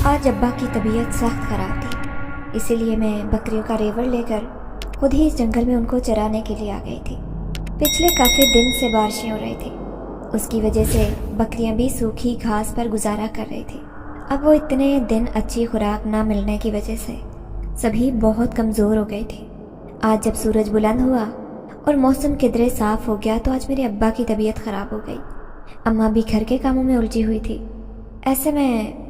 आज अब्बा की तबीयत सख्त ख़राब थी, इसीलिए मैं बकरियों का रेवड़ लेकर खुद ही इस जंगल में उनको चराने के लिए आ गई थी। पिछले काफ़ी दिन से बारिशें हो रही थी, उसकी वजह से बकरियां भी सूखी घास पर गुजारा कर रही थी। अब वो इतने दिन अच्छी खुराक ना मिलने की वजह से सभी बहुत कमज़ोर हो गई थी। आज जब सूरज बुलंद हुआ और मौसम किधरे साफ़ हो गया तो आज मेरे अब्बा की तबीयत ख़राब हो गई। अम्मा भी घर के कामों में उलझी हुई थी। ऐसे में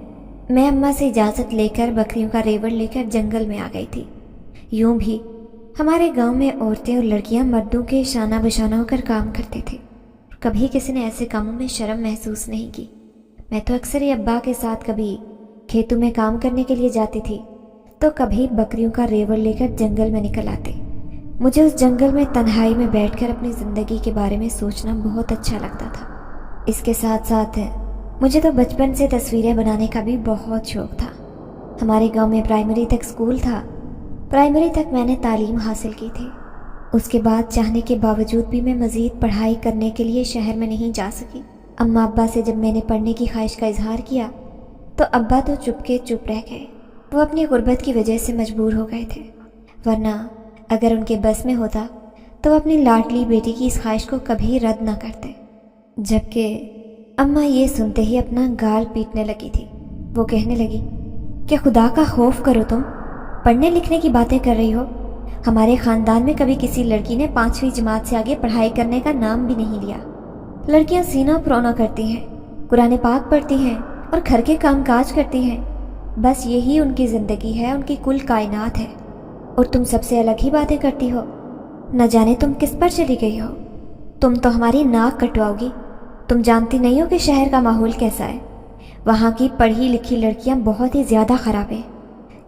मैं अम्मा से इजाज़त लेकर बकरियों का रेवड़ लेकर जंगल में आ गई थी। यूं भी हमारे गांव में औरतें और लड़कियां मर्दों के शाना बशाना होकर काम करते थे। कभी किसी ने ऐसे कामों में शर्म महसूस नहीं की। मैं तो अक्सर ही अब्बा के साथ कभी खेतों में काम करने के लिए जाती थी तो कभी बकरियों का रेवड़ लेकर जंगल में निकल आते। मुझे उस जंगल में तन्हाई में बैठकर अपनी ज़िंदगी के बारे में सोचना बहुत अच्छा लगता था। इसके साथ साथ मुझे तो बचपन से तस्वीरें बनाने का भी बहुत शौक था। हमारे गांव में प्राइमरी तक स्कूल था। प्राइमरी तक मैंने तालीम हासिल की थी। उसके बाद चाहने के बावजूद भी मैं मज़ीद पढ़ाई करने के लिए शहर में नहीं जा सकी। अम्मा अब्बा से जब मैंने पढ़ने की ख्वाहिश का इजहार किया तो अब्बा तो चुप रह गए। वो अपनी गुर्बत की वजह से मजबूर हो गए थे, वरना अगर उनके बस में होता तो वो अपनी लाडली बेटी की इस ख्वाहिश को कभी रद्द ना करते। जबकि अम्मा ये सुनते ही अपना गाल पीटने लगी थी। वो कहने लगी कि खुदा का खौफ करो, तुम पढ़ने लिखने की बातें कर रही हो। हमारे ख़ानदान में कभी किसी लड़की ने 5वीं जमात से आगे पढ़ाई करने का नाम भी नहीं लिया। लड़कियां सीना फरौना करती हैं, कुरान पाक पढ़ती हैं और घर के कामकाज करती हैं। बस यही उनकी ज़िंदगी है, उनकी कुल कायनात है। और तुम सबसे अलग ही बातें करती हो। न जाने तुम किस पर चली गई हो। तुम तो हमारी नाक कटवाओगी। तुम जानती नहीं हो कि शहर का माहौल कैसा है। वहाँ की पढ़ी लिखी लड़कियाँ बहुत ही ज़्यादा ख़राब हैं।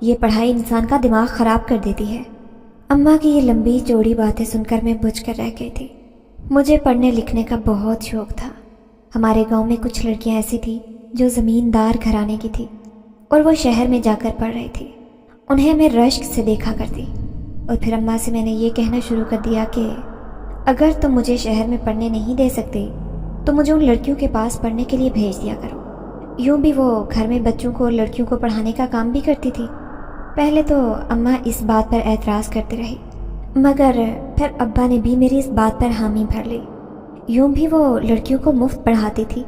ये पढ़ाई इंसान का दिमाग ख़राब कर देती है। अम्मा की ये लंबी चौड़ी बातें सुनकर मैं बुझ कर रह गई थी। मुझे पढ़ने लिखने का बहुत शौक़ था। हमारे गांव में कुछ लड़कियां ऐसी थी जो ज़मींदार घराने की थी और वो शहर में जाकर पढ़ रही थी। उन्हें मैं रश्क से देखा करती और फिर अम्मा से मैंने ये कहना शुरू कर दिया कि अगर तुम मुझे शहर में पढ़ने नहीं दे सकते तो मुझे उन लड़कियों के पास पढ़ने के लिए भेज दिया करो। यूँ भी वो घर में बच्चों को और लड़कियों को पढ़ाने का काम भी करती थी। पहले तो अम्मा इस बात पर एतराज़ करती रही, मगर फिर अब्बा ने भी मेरी इस बात पर हामी भर ली। यूँ भी वो लड़कियों को मुफ्त पढ़ाती थी,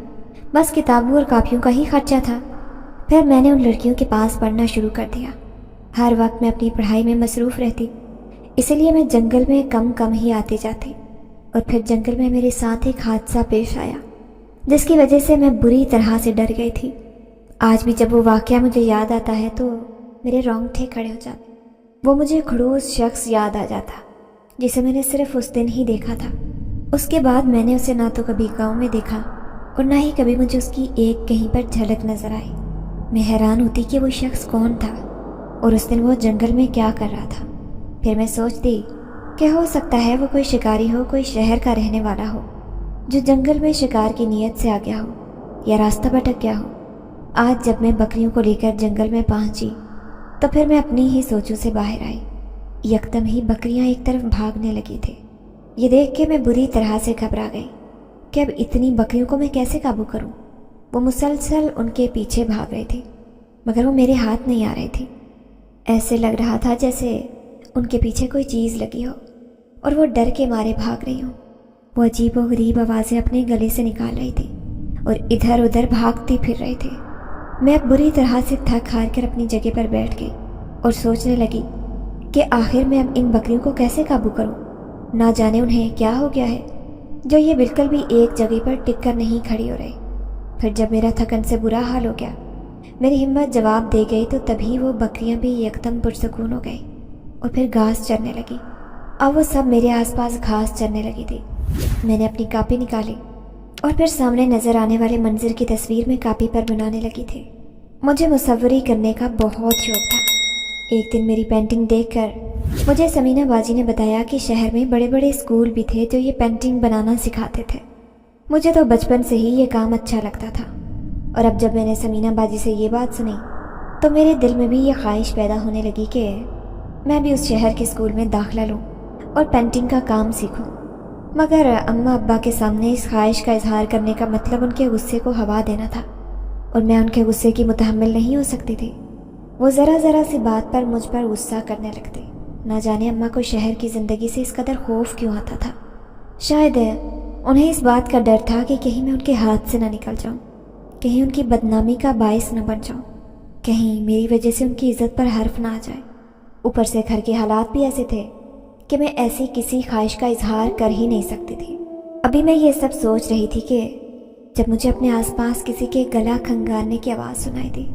बस किताबों और कापियों का ही खर्चा था। फिर मैंने उन लड़कियों के पास पढ़ना शुरू कर दिया। हर वक्त मैं अपनी पढ़ाई में मसरूफ़ रहती, इसलिए मैं जंगल में कम ही आती जाती। और फिर जंगल में मेरे साथ एक हादसा पेश आया जिसकी वजह से मैं बुरी तरह से डर गई थी। आज भी जब वो वाक़या मुझे याद आता है तो मेरे रोंगटे खड़े हो जाते। वो मुझे खड़ूस शख्स याद आ जाता जिसे मैंने सिर्फ उस दिन ही देखा था। उसके बाद मैंने उसे ना तो कभी गाँव में देखा और ना ही कभी मुझे उसकी एक कहीं पर झलक नज़र आई। मैं हैरान होती कि वो शख्स कौन था और उस दिन वो जंगल में क्या कर रहा था। फिर मैं सोचती कि हो सकता है वो कोई शिकारी हो, कोई शहर का रहने वाला हो जो जंगल में शिकार की नीयत से आ गया हो या रास्ता भटक गया हो। आज जब मैं बकरियों को लेकर जंगल में पहुंची तो फिर मैं अपनी ही सोचों से बाहर आई। यकदम ही बकरियां एक तरफ भागने लगी थी। ये देख के मैं बुरी तरह से घबरा गई कि अब इतनी बकरियों को मैं कैसे काबू करूं। वो मुसलसल उनके पीछे भाग रही थी मगर वो मेरे हाथ नहीं आ रही थी। ऐसे लग रहा था जैसे उनके पीछे कोई चीज़ लगी हो और वो डर के मारे भाग रही हूँ। वो अजीबोगरीब आवाज़ें अपने गले से निकाल रही थी और इधर उधर भागती फिर रही थी। मैं अब बुरी तरह से थक हार कर अपनी जगह पर बैठ गई और सोचने लगी कि आखिर मैं अब इन बकरियों को कैसे काबू करूँ। ना जाने उन्हें क्या हो गया है जो ये बिल्कुल भी एक जगह पर टिक कर नहीं खड़ी हो रही। फिर जब मेरा थकन से बुरा हाल हो गया, मेरी हिम्मत जवाब दे गई तो तभी वो बकरियां भी एकदम पुरसकून हो गई और फिर घास चरने लगी। अब वो सब मेरे आसपास घास चरने लगी थी। मैंने अपनी कापी निकाली और फिर सामने नज़र आने वाले मंजर की तस्वीर में कापी पर बनाने लगी थी। मुझे मुसव्वरी करने का बहुत शौक था। एक दिन मेरी पेंटिंग देखकर मुझे समीना बाजी ने बताया कि शहर में बड़े बड़े स्कूल भी थे जो ये पेंटिंग बनाना सिखाते थे। मुझे तो बचपन से ही ये काम अच्छा लगता था और अब जब मैंने समीना बाजी से ये बात सुनी तो मेरे दिल में भी ये ख्वाहिश पैदा होने लगी कि मैं भी उस शहर के स्कूल में दाखिला लूँ और पेंटिंग का काम सीखूं। मगर अम्मा अब्बा के सामने इस ख्वाहिश का इजहार करने का मतलब उनके गुस्से को हवा देना था। और मैं उनके गुस्से की मुतहम्मिल नहीं हो सकती थी। वो ज़रा ज़रा सी बात पर मुझ पर गुस्सा करने लगते। ना जाने अम्मा को शहर की ज़िंदगी से इस कदर खौफ क्यों आता था। शायद उन्हें इस बात का डर था कि कहीं मैं उनके हाथ से ना निकल जाऊं, कहीं उनकी बदनामी का बायस न बन जाऊं, कहीं मेरी वजह से उनकी इज़्ज़त पर हर्फ ना आ जाए। ऊपर से घर के हालात भी ऐसे थे कि मैं ऐसी किसी ख्वाहिश का इजहार कर ही नहीं सकती थी। अभी मैं ये सब सोच रही थी कि जब मुझे अपने आसपास किसी के गला खंगारने की आवाज़ सुनाई दी।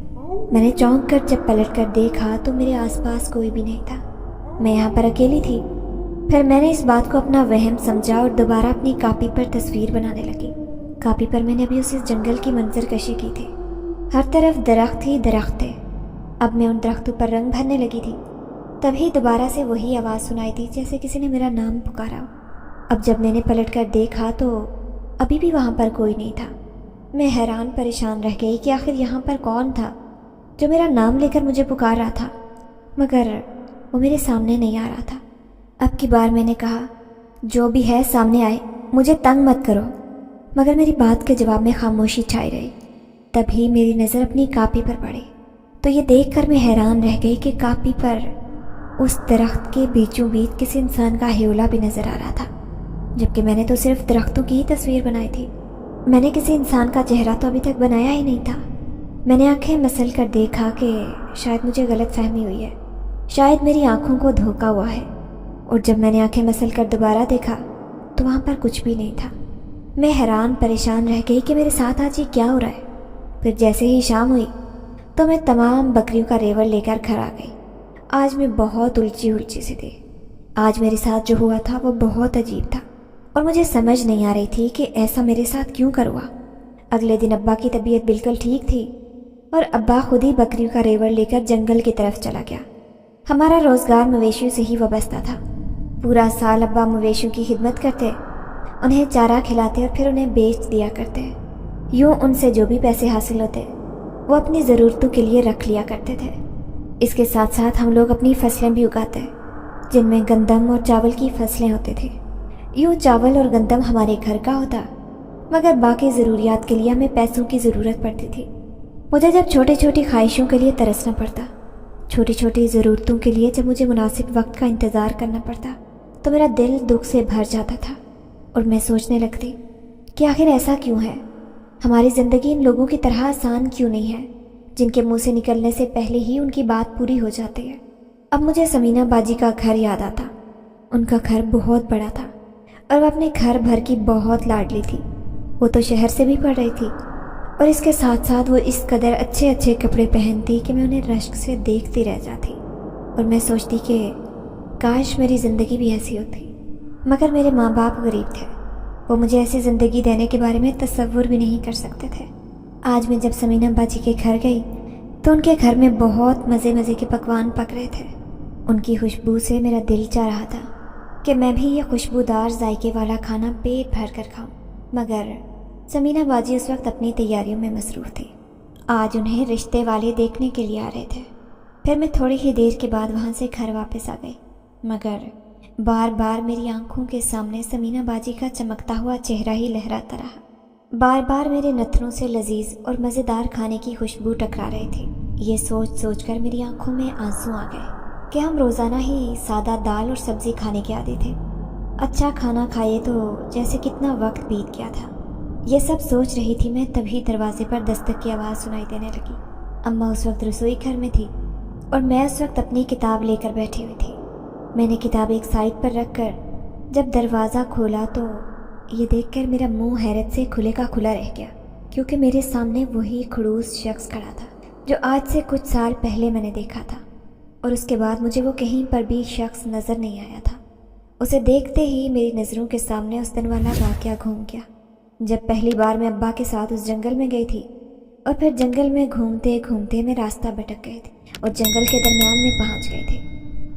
मैंने चौंक कर जब पलट कर देखा तो मेरे आसपास कोई भी नहीं था। मैं यहाँ पर अकेली थी। फिर मैंने इस बात को अपना वहम समझा और दोबारा अपनी कापी पर तस्वीर बनाने लगी। कापी पर मैंने अभी उस जंगल की मंजर कशी की थी। हर तरफ दरख्त ही दरख्त थे। अब मैं उन दरख्तों पर रंग भरने लगी थी। तभी दोबारा से वही आवाज़ सुनाई दी जैसे किसी ने मेरा नाम पुकारा हो। अब जब मैंने पलट कर देखा तो अभी भी वहाँ पर कोई नहीं था। मैं हैरान परेशान रह गई कि आखिर यहाँ पर कौन था जो मेरा नाम लेकर मुझे पुकार रहा था, मगर वो मेरे सामने नहीं आ रहा था। अब की बार मैंने कहा, जो भी है सामने आए, मुझे तंग मत करो। मगर मेरी बात के जवाब में खामोशी छाई रही। तभी मेरी नज़र अपनी कापी पर पड़ी तो ये देखकर मैं हैरान रह गई कि कापी पर उस दरख्त के बीचों बीच किसी इंसान का ह्योला भी नज़र आ रहा था, जबकि मैंने तो सिर्फ दरख्तों की ही तस्वीर बनाई थी। मैंने किसी इंसान का चेहरा तो अभी तक बनाया ही नहीं था। मैंने आंखें मसल कर देखा कि शायद मुझे गलत फहमी हुई है, शायद मेरी आंखों को धोखा हुआ है। और जब मैंने आंखें मसल कर दोबारा देखा तो वहाँ पर कुछ भी नहीं था। मैं हैरान परेशान रह गई कि मेरे साथ आज ये क्या हो रहा है। फिर जैसे ही शाम हुई तो मैं तमाम बकरियों का रेवड़ लेकर घर आ गई। आज मैं बहुत उलझी सी थी। आज मेरे साथ जो हुआ था वो बहुत अजीब था और मुझे समझ नहीं आ रही थी कि ऐसा मेरे साथ क्यों कर हुआ। अगले दिन अब्बा की तबीयत बिल्कुल ठीक थी और अब्बा खुद ही बकरियों का रेवड़ लेकर जंगल की तरफ चला गया। हमारा रोज़गार मवेशियों से ही वाबस्ता था। पूरा साल अब्बा मवेशियों की खिदमत करते, उन्हें चारा खिलाते और फिर उन्हें बेच दिया करते। यूँ उनसे जो भी पैसे हासिल होते वो अपनी ज़रूरतों के लिए रख लिया करते थे। इसके साथ साथ हम लोग अपनी फसलें भी उगाते, जिनमें गंदम और चावल की फसलें होती थी। यूँ चावल और गंदम हमारे घर का होता, मगर बाकी ज़रूरियात के लिए हमें पैसों की ज़रूरत पड़ती थी। मुझे जब छोटी छोटी ख्वाहिशों के लिए तरसना पड़ता, छोटी छोटी ज़रूरतों के लिए जब मुझे मुनासिब वक्त का इंतज़ार करना पड़ता, तो मेरा दिल दुख से भर जाता था और मैं सोचने लगती कि आखिर ऐसा क्यों है। हमारी ज़िंदगी इन लोगों की तरह आसान क्यों नहीं है, जिनके मुंह से निकलने से पहले ही उनकी बात पूरी हो जाती है। अब मुझे समीना बाजी का घर याद आता। उनका घर बहुत बड़ा था और वह अपने घर भर की बहुत लाडली थी। वो तो शहर से भी पढ़ रही थी और इसके साथ साथ वो इस कदर अच्छे अच्छे कपड़े पहनती कि मैं उन्हें रश्क से देखती रह जाती और मैं सोचती कि काश मेरी ज़िंदगी भी ऐसी होती। मगर मेरे माँ बाप गरीब थे। वो मुझे ऐसी ज़िंदगी देने के बारे में तसव्वुर भी नहीं कर सकते थे। आज मैं जब समीना बाजी के घर गई तो उनके घर में बहुत मज़े मज़े के पकवान पक रहे थे। उनकी खुशबू से मेरा दिल चाह रहा था कि मैं भी ये खुशबूदार जायके वाला खाना पेट भर कर खाऊं। मगर समीना बाजी उस वक्त अपनी तैयारियों में मसरूफ़ थी। आज उन्हें रिश्ते वाले देखने के लिए आ रहे थे। फिर मैं थोड़ी ही देर के बाद वहाँ से घर वापस आ गई, मगर बार बार मेरी आंखों के सामने समीना बाजी का चमकता हुआ चेहरा ही लहराता रहा। बार बार मेरे नथनों से लजीज और मज़ेदार खाने की खुशबू टकरा रही थी। ये सोच सोच कर मेरी आंखों में आंसू आ गए कि हम रोज़ाना ही सादा दाल और सब्ज़ी खाने के आदी थे। अच्छा खाना खाए तो जैसे कितना वक्त बीत गया था। ये सब सोच रही थी मैं, तभी दरवाजे पर दस्तक की आवाज़ सुनाई देने लगी। अम्मा उस वक्त रसोई घर में थी और मैं उस वक्त अपनी किताब लेकर बैठी हुई थी। मैंने किताब एक साइड पर रखकर जब दरवाज़ा खोला तो ये देखकर मेरा मुंह हैरत से खुले का खुला रह गया, क्योंकि मेरे सामने वही खड़ूस शख्स खड़ा था जो आज से कुछ साल पहले मैंने देखा था और उसके बाद मुझे वो कहीं पर भी शख्स नज़र नहीं आया था। उसे देखते ही मेरी नज़रों के सामने उस दिन वाला वाक़या घूम गया जब पहली बार मैं अब्बा के साथ उस जंगल में गई थी और फिर जंगल में घूमते घूमते मैं रास्ता भटक गई थी और जंगल के दरमियान में पहुंच गई थी।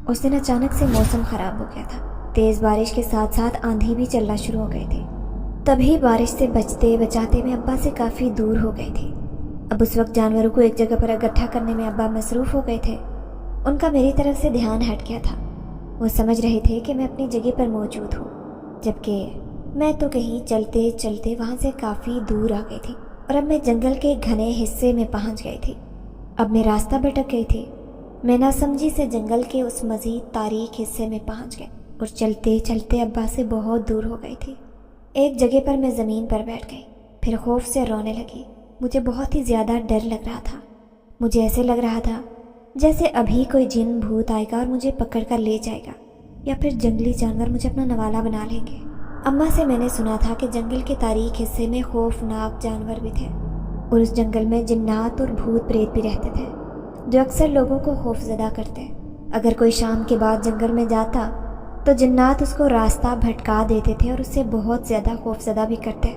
उस दिन अचानक से मौसम ख़राब हो गया था। तेज़ बारिश के साथ साथ आंधी भी चलना शुरू हो गई थी। तभी बारिश से बचते बचाते मैं अब्बा से काफ़ी दूर हो गई थी। अब उस वक्त जानवरों को एक जगह पर इकट्ठा करने में अब्बा मसरूफ़ हो गए थे। उनका मेरी तरफ से ध्यान हट गया था। वो समझ रहे थे कि मैं अपनी जगह पर मौजूद हूँ, जबकि मैं तो कहीं चलते चलते वहाँ से काफ़ी दूर आ गई थी। और अब मैं जंगल के घने हिस्से में पहुंच गई थी। अब मैं रास्ता भटक गई थी। मैं नासमझी से जंगल के उस मज़ीद तारीक हिस्से में पहुंच गई और चलते चलते अब्बा से बहुत दूर हो गई थी। एक जगह पर मैं ज़मीन पर बैठ गई, फिर खौफ से रोने लगी। मुझे बहुत ही ज़्यादा डर लग रहा था। मुझे ऐसे लग रहा था जैसे अभी कोई जिन भूत आएगा और मुझे पकड़ कर ले जाएगा, या फिर जंगली जानवर मुझे अपना नवाला बना लेंगे। अम्मा से मैंने सुना था कि जंगल के तारीक हिस्से में खौफनाक जानवर भी थे और उस जंगल में जिन्नात और भूत प्रेत भी रहते थे जो अक्सर लोगों को खौफजदा करते। अगर कोई शाम के बाद जंगल में जाता तो जिन्नात उसको रास्ता भटका देते थे और उससे बहुत ज़्यादा खौफजदा भी करते।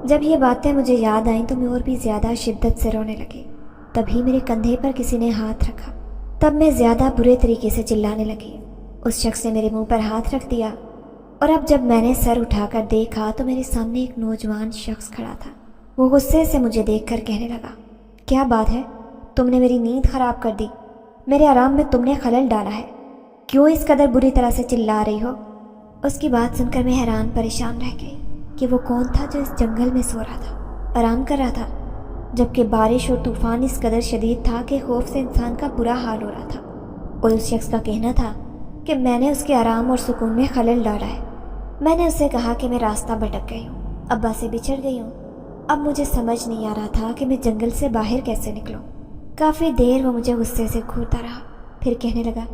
जब ये बातें मुझे याद आईं तो मैं और भी ज़्यादा शिद्दत से रोने लगी। तभी मेरे कंधे पर किसी ने हाथ रखा। तब मैं ज़्यादा बुरे तरीके से चिल्लाने लगी। उस शख्स ने मेरे मुंह पर हाथ रख दिया और अब जब मैंने सर उठाकर देखा तो मेरे सामने एक नौजवान शख्स खड़ा था। वो गुस्से से मुझे देखकर कहने लगा, क्या बात है, तुमने मेरी नींद खराब कर दी, मेरे आराम में तुमने खलल डाला है, क्यों इस कदर बुरी तरह से चिल्ला रही हो। उसकी बात सुनकर मैं हैरान परेशान रह गई कि वो कौन था जो इस जंगल में सो रहा था, आराम कर रहा था, जबकि बारिश और तूफान इस कदर शदीद था कि खौफ से इंसान का बुरा हाल हो रहा था। और उस शख्स का कहना था कि मैंने उसके आराम और सुकून में खलल डाला है। मैंने उससे कहा कि मैं रास्ता भटक गई हूँ, अब्बा से बिछड़ गई हूँ। अब मुझे समझ नहीं आ रहा था कि मैं जंगल से बाहर कैसे निकलूँ। काफ़ी देर वो मुझे गुस्से से घूरता रहा, फिर कहने लगा,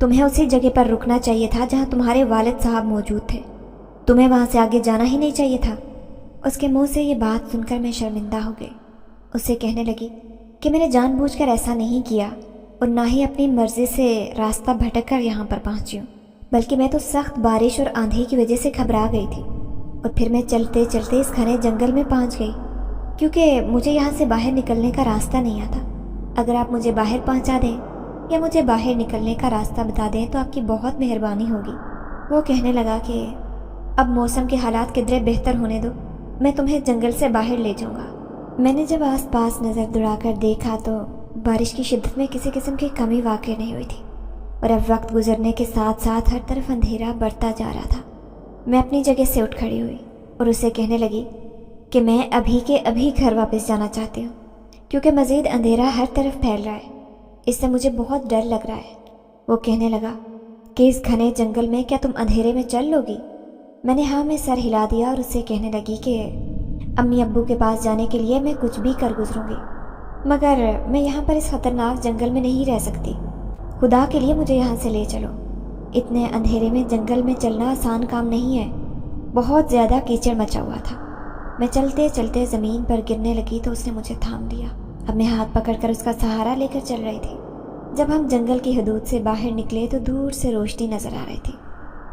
तुम्हें उसी जगह पर रुकना चाहिए था जहाँ तुम्हारे वालिद साहब मौजूद थे, तुम्हें वहाँ से आगे जाना ही नहीं चाहिए था। उसके मुंह से ये बात सुनकर मैं शर्मिंदा हो गई। उससे कहने लगी कि मैंने जानबूझकर ऐसा नहीं किया और ना ही अपनी मर्जी से रास्ता भटक कर यहाँ पर पहुँची हूँ, बल्कि मैं तो सख्त बारिश और आंधी की वजह से घबरा गई थी। और फिर मैं चलते चलते इस घने जंगल में पहुँच गई, क्योंकि मुझे यहाँ से बाहर निकलने का रास्ता नहीं आता। अगर आप मुझे बाहर पहुँचा दें या मुझे बाहर निकलने का रास्ता बता दें तो आपकी बहुत मेहरबानी होगी। वो कहने लगा कि अब मौसम के हालात किधरे बेहतर होने दो, मैं तुम्हें जंगल से बाहर ले जाऊँगा। मैंने जब आसपास नज़र दौड़ाकर देखा तो बारिश की शिद्दत में किसी किस्म की कमी वाक़ई नहीं हुई थी और अब वक्त गुजरने के साथ साथ हर तरफ अंधेरा बढ़ता जा रहा था। मैं अपनी जगह से उठ खड़ी हुई और उससे कहने लगी कि मैं अभी के अभी घर वापस जाना चाहती हूँ, क्योंकि मज़ीद अंधेरा हर तरफ फैल रहा है, इससे मुझे बहुत डर लग रहा है। वो कहने लगा कि इस घने जंगल में क्या तुम अंधेरे में चल लोगी। मैंने हाँ में सर हिला दिया और उससे कहने लगी कि अम्मी अब्बू के पास जाने के लिए मैं कुछ भी कर गुजरूंगी, मगर मैं यहाँ पर इस ख़तरनाक जंगल में नहीं रह सकती। खुदा के लिए मुझे यहाँ से ले चलो। इतने अंधेरे में जंगल में चलना आसान काम नहीं है, बहुत ज़्यादा कीचड़ मचा हुआ था। मैं चलते चलते ज़मीन पर गिरने लगी तो उसने मुझे थाम लिया। अब मैं हाथ पकड़कर उसका सहारा लेकर चल रही थी। जब हम जंगल की हदूद से बाहर निकले तो दूर से रोशनी नज़र आ रही थी।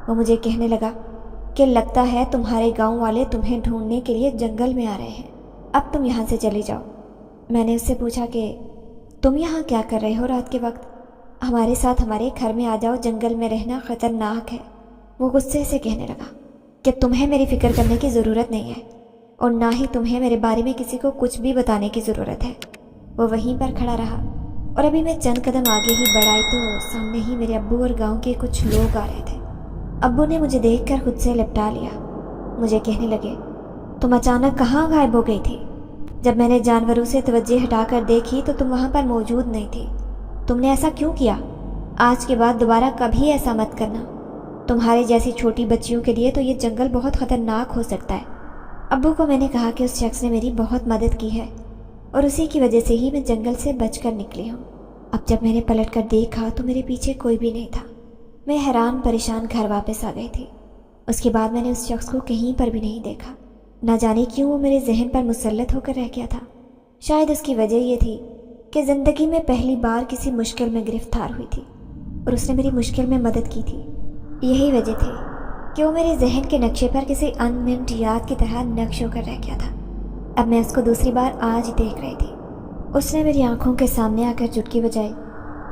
वो मुझे कहने लगा कि लगता है तुम्हारे गांव वाले तुम्हें ढूंढने के लिए जंगल में आ रहे हैं, अब तुम यहाँ से चली जाओ। मैंने उससे पूछा कि तुम यहाँ क्या कर रहे हो रात के वक्त, हमारे साथ हमारे घर में आ जाओ, जंगल में रहना ख़तरनाक है। वो गुस्से से कहने लगा कि तुम्हें मेरी फ़िक्र करने की ज़रूरत नहीं है और ना ही तुम्हें मेरे बारे में किसी को कुछ भी बताने की ज़रूरत है। वो वहीं पर खड़ा रहा और अभी मैं चंद कदम आगे ही बढ़ाई तो सामने ही मेरे अब्बू और गांव के कुछ लोग आ रहे थे। अब्बू ने मुझे देखकर खुद से लिपटा लिया। मुझे कहने लगे, तुम अचानक कहाँ गायब हो गई थी? जब मैंने जानवरों से तवज्जो हटाकर देखी तो तुम वहाँ पर मौजूद नहीं थी। तुमने ऐसा क्यों किया? आज के बाद दोबारा कभी ऐसा मत करना। तुम्हारे जैसी छोटी बच्चियों के लिए तो ये जंगल बहुत ख़तरनाक हो सकता है। अब्बू को मैंने कहा कि उस शख्स ने मेरी बहुत मदद की है और उसी की वजह से ही मैं जंगल से बचकर निकली हूँ। अब जब मैंने पलट कर देखा तो मेरे पीछे कोई भी नहीं था। मैं हैरान परेशान घर वापस आ गई थी। उसके बाद मैंने उस शख्स को कहीं पर भी नहीं देखा। न जाने क्यों वो मेरे जहन पर मुसल्लत होकर रह गया था। शायद उसकी वजह ये थी कि ज़िंदगी में पहली बार किसी मुश्किल में गिरफ्तार हुई थी और उसने मेरी मुश्किल में मदद की थी। यही वजह थी कि वो मेरे जहन के नक्शे पर किसी अनमिन्ट याद की तरह नक्श होकर रह गया था। अब मैं उसको दूसरी बार आज ही देख रही थी। उसने मेरी आंखों के सामने आकर चुटकी बजाई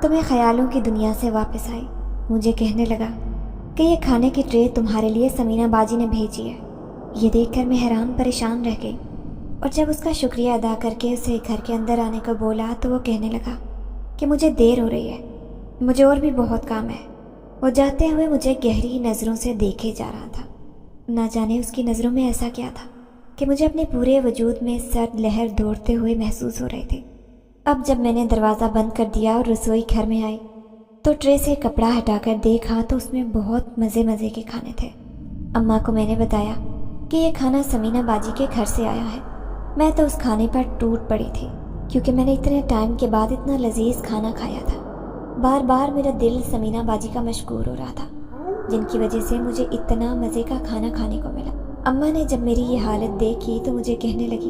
तो मैं ख्यालों की दुनिया से वापस आई। मुझे कहने लगा कि ये खाने की ट्रे तुम्हारे लिए समीना बाजी ने भेजी है। ये देखकर मैं हैरान परेशान रह गई और जब उसका शुक्रिया अदा करके उसे घर के अंदर आने को बोला तो वो कहने लगा कि मुझे देर हो रही है, मुझे और भी बहुत काम है। वो जाते हुए मुझे गहरी नज़रों से देखे जा रहा था। ना जाने उसकी नज़रों में ऐसा क्या था کہ مجھے اپنے پورے وجود میں سرد لہر دوڑتے ہوئے محسوس ہو رہے تھے۔ اب جب میں نے دروازہ بند کر دیا اور رسوئی گھر میں آئی تو ٹرے سے کپڑا ہٹا کر دیکھا تو اس میں بہت مزے کے کھانے تھے۔ اماں کو میں نے بتایا کہ یہ کھانا سمینہ باجی کے گھر سے آیا ہے۔ میں تو اس کھانے پر ٹوٹ پڑی تھی کیونکہ میں نے اتنے ٹائم کے بعد اتنا لذیذ کھانا کھایا تھا۔ بار بار میرا دل سمینہ باجی کا مشکور ہو رہا تھا جن کی وجہ سے مجھے اتنا مزے کا کھانا کھانے کو ملا۔ اماں نے جب میری یہ حالت دیکھی تو مجھے کہنے لگی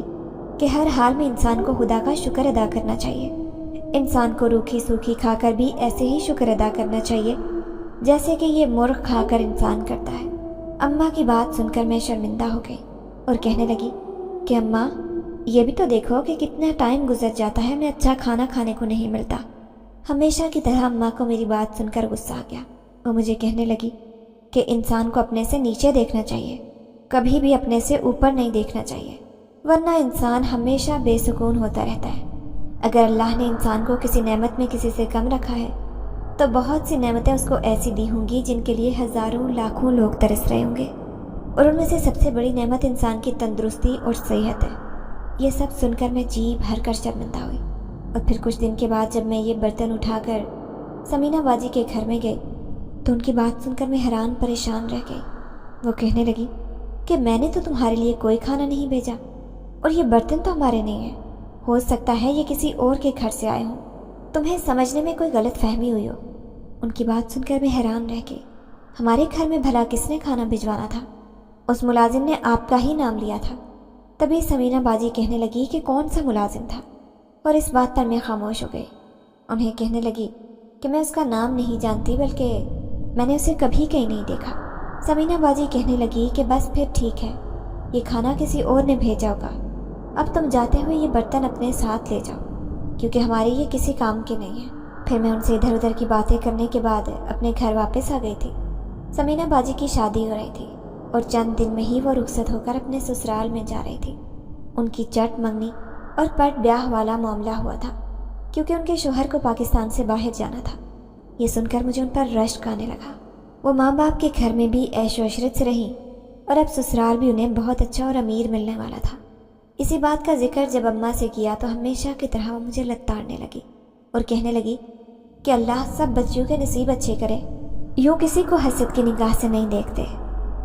کہ ہر حال میں انسان کو خدا کا شکر ادا کرنا چاہیے۔ انسان کو روکھی سوکھی کھا کر بھی ایسے ہی شکر ادا کرنا چاہیے جیسے کہ یہ مرغ کھا کر انسان کرتا ہے۔ اماں کی بات سن کر میں شرمندہ ہو گئی اور کہنے لگی کہ اماں یہ بھی تو دیکھو کہ کتنا ٹائم گزر جاتا ہے، ہمیں اچھا کھانا کھانے کو نہیں ملتا۔ ہمیشہ کی طرح اماں کو میری بات سن کر غصہ آ گیا۔ وہ مجھے کہنے لگی کہ انسان کو اپنے سے نیچے دیکھنا چاہیے، کبھی بھی اپنے سے اوپر نہیں دیکھنا چاہیے، ورنہ انسان ہمیشہ بے سکون ہوتا رہتا ہے۔ اگر اللہ نے انسان کو کسی نعمت میں کسی سے کم رکھا ہے تو بہت سی نعمتیں اس کو ایسی دی ہوں گی جن کے لیے ہزاروں لاکھوں لوگ ترس رہے ہوں گے، اور ان میں سے سب سے بڑی نعمت انسان کی تندرستی اور صحت ہے۔ یہ سب سن کر میں جی بھر کر شرمندہ ہوئی، اور پھر کچھ دن کے بعد جب میں یہ برتن اٹھا کر سمینہ باجی کے گھر میں گئی تو ان کی بات سن کر میں حیران پریشان رہ گئی۔ وہ کہنے لگی کہ میں نے تو تمہارے لیے کوئی کھانا نہیں بھیجا، اور یہ برتن تو ہمارے نہیں ہیں، ہو سکتا ہے یہ کسی اور کے گھر سے آئے ہوں، تمہیں سمجھنے میں کوئی غلط فہمی ہوئی ہو۔ ان کی بات سن کر میں حیران رہ گئی۔ ہمارے گھر میں بھلا کس نے کھانا بھجوانا تھا؟ اس ملازم نے آپ کا ہی نام لیا تھا۔ تبھی سمینہ باجی کہنے لگی کہ کون سا ملازم تھا، اور اس بات پر میں خاموش ہو گئی۔ انہیں کہنے لگی کہ میں اس کا نام نہیں جانتی، بلکہ میں نے اسے کبھی کہیں نہیں دیکھا۔ سمینہ باجی کہنے لگی کہ بس پھر ٹھیک ہے، یہ کھانا کسی اور نے بھیجا ہوگا، اب تم جاتے ہوئے یہ برتن اپنے ساتھ لے جاؤ کیونکہ ہمارے یہ کسی کام کے نہیں ہیں۔ پھر میں ان سے ادھر ادھر کی باتیں کرنے کے بعد اپنے گھر واپس آ گئی تھی۔ سمینہ باجی کی شادی ہو رہی تھی اور چند دن میں ہی وہ رخصت ہو کر اپنے سسرال میں جا رہی تھی۔ ان کی چٹ منگنی اور پٹ بیاہ والا معاملہ ہوا تھا کیونکہ ان کے شوہر کو پاکستان سے باہر جانا تھا۔ یہ سن کر مجھے ان پر رشک آنے لگا۔ وہ ماں باپ کے گھر میں بھی عیش و عشرت سے رہیں اور اب سسرال بھی انہیں بہت اچھا اور امیر ملنے والا تھا۔ اسی بات کا ذکر جب اماں سے کیا تو ہمیشہ کی طرح وہ مجھے لتاڑنے لگی اور کہنے لگی کہ اللہ سب بچیوں کے نصیب اچھے کرے، یوں کسی کو حسد کی نگاہ سے نہیں دیکھتے۔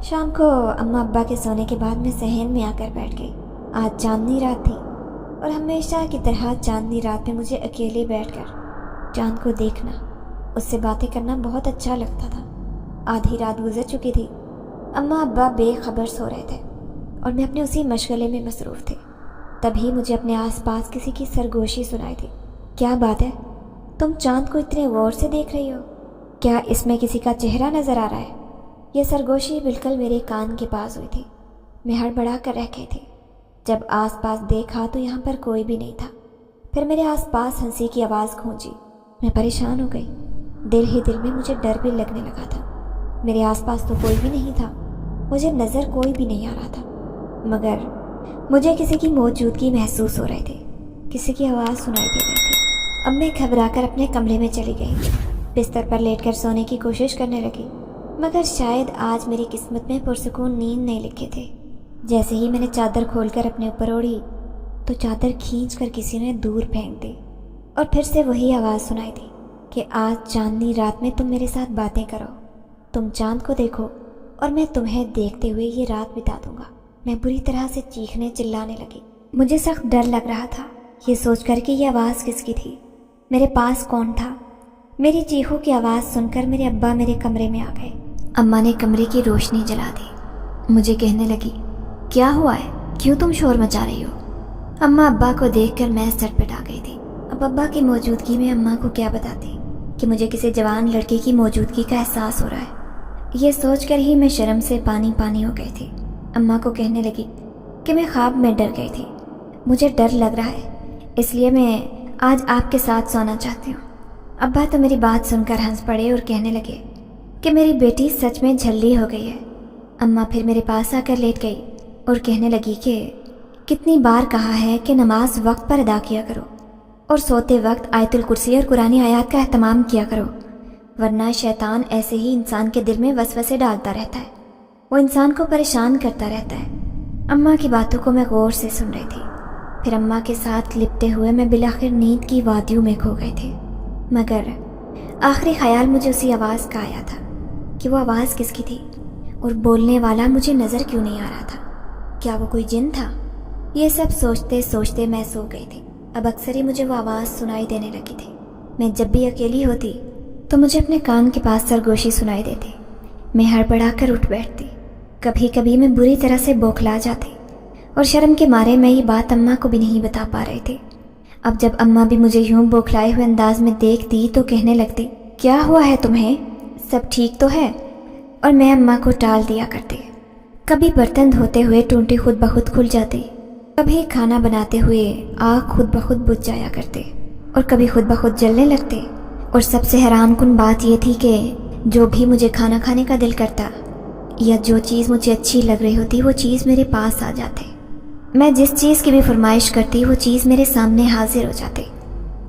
شام کو اماں ابا کے سونے کے بعد میں صحن میں آ کر بیٹھ گئی۔ آج چاندنی رات تھی اور ہمیشہ کی طرح چاندنی رات میں مجھے اکیلے بیٹھ کر چاند کو دیکھنا، اس سے باتیں کرنا بہت اچھا لگتا تھا۔ آدھی رات گزر چکی تھی، اماں ابا بے خبر سو رہے تھے اور میں اپنے اسی مشغلے میں مصروف تھی۔ تبھی مجھے اپنے آس پاس کسی کی سرگوشی سنائی تھی۔ کیا بات ہے، تم چاند کو اتنے غور سے دیکھ رہی ہو؟ کیا اس میں کسی کا چہرہ نظر آ رہا ہے؟ یہ سرگوشی بالکل میرے کان کے پاس ہوئی تھی۔ میں ہڑبڑا کر رہ گئی تھی۔ جب آس پاس دیکھا تو یہاں پر کوئی بھی نہیں تھا۔ پھر میرے آس پاس ہنسی کی آواز گونجی۔ میں پریشان ہو گئی۔ دل ہی دل میں مجھے ڈر بھی لگنے لگا تھا۔ میرے آس پاس تو کوئی بھی نہیں تھا، مجھے نظر کوئی بھی نہیں آ رہا تھا، مگر مجھے کسی کی موجودگی محسوس ہو رہی تھی، کسی کی آواز سنائی دے رہی تھی۔ اب میں گھبرا کر اپنے کمرے میں چلی گئی، بستر پر لیٹ کر سونے کی کوشش کرنے لگی، مگر شاید آج میری قسمت میں پرسکون نیند نہیں لکھے تھے۔ جیسے ہی میں نے چادر کھول کر اپنے اوپر اوڑھی تو چادر کھینچ کر کسی نے دور پھینک دی، اور پھر سے وہی آواز سنائی دی کہ آج چاندنی رات میں تم میرے ساتھ باتیں کرو، تم چاند کو دیکھو اور میں تمہیں دیکھتے ہوئے یہ رات بتا دوں گا۔ میں بری طرح سے چیخنے چلانے لگی۔ مجھے سخت ڈر لگ رہا تھا یہ سوچ کر کہ یہ آواز کس کی تھی، میرے پاس کون تھا۔ میری چیخوں کی آواز سن کر میرے ابا میرے کمرے میں آ گئے۔ اماں نے کمرے کی روشنی جلا دی۔ مجھے کہنے لگی کیا ہوا ہے، کیوں تم شور مچا رہی ہو؟ اماں ابا کو دیکھ کر میں سر پٹا گئی تھی۔ اب ابا کی موجودگی میں اماں کو کیا بتاتی کہ مجھے کسی جوان لڑکے کی موجودگی کا احساس ہو رہا ہے۔ یہ سوچ کر ہی میں شرم سے پانی پانی ہو گئی تھی۔ اماں کو کہنے لگی کہ میں خواب میں ڈر گئی تھی، مجھے ڈر لگ رہا ہے، اس لیے میں آج آپ کے ساتھ سونا چاہتی ہوں۔ ابا تو میری بات سن کر ہنس پڑے اور کہنے لگے کہ میری بیٹی سچ میں جھلی ہو گئی ہے۔ اماں پھر میرے پاس آ کر لیٹ گئی اور کہنے لگی کہ کتنی بار کہا ہے کہ نماز وقت پر ادا کیا کرو اور سوتے وقت آیت الکرسی اور قرآنی آیات کا اہتمام کیا کرو، ورنہ شیطان ایسے ہی انسان کے دل میں وسوسے ڈالتا رہتا ہے، وہ انسان کو پریشان کرتا رہتا ہے۔ अम्मा की बातों को मैं गौर से सुन रही थी। फिर अम्मा के साथ लिपटे हुए मैं बिलाखिर नींद की वादियों में खो गई थी। मगर आखिरी ख्याल मुझे उसी आवाज़ का आया था कि वो आवाज़ किसकी थी और बोलने वाला मुझे नज़र क्यों नहीं आ रहा था। क्या वो कोई जिन था? ये सब सोचते सोचते मैं सो गई थी। अब अक्सर ही मुझे वो आवाज़ सुनाई देने लगी थी। मैं जब भी अकेली होती तो मुझे अपने कान के पास सरगोशी सुनाई देती। मैं हड़बड़ा कर उठ बैठती। कभी कभी मैं बुरी तरह से बौखला जाती और शर्म के मारे मैं ये बात अम्मा को भी नहीं बता पा रही थी। अब जब अम्मा भी मुझे यूं बौखलाए हुए अंदाज में देखती तो कहने लगती, क्या हुआ है तुम्हें? सब ठीक तो है? और मैं अम्मा को टाल दिया करती। कभी बर्तन धोते हुए टूंटी खुद ब खुद खुल जाती, कभी खाना बनाते हुए आग खुद ब खुद बुझ जाया करते और कभी खुद ब खुद जलने लगते। और सबसे हैरानकुन बात यह थी कि जो भी मुझे खाना खाने का दिल करता या जो चीज़ मुझे अच्छी लग रही होती वो चीज़ मेरे पास आ जाती। मैं जिस चीज़ की भी फरमाइश करती वो चीज़ मेरे सामने हाजिर हो जाती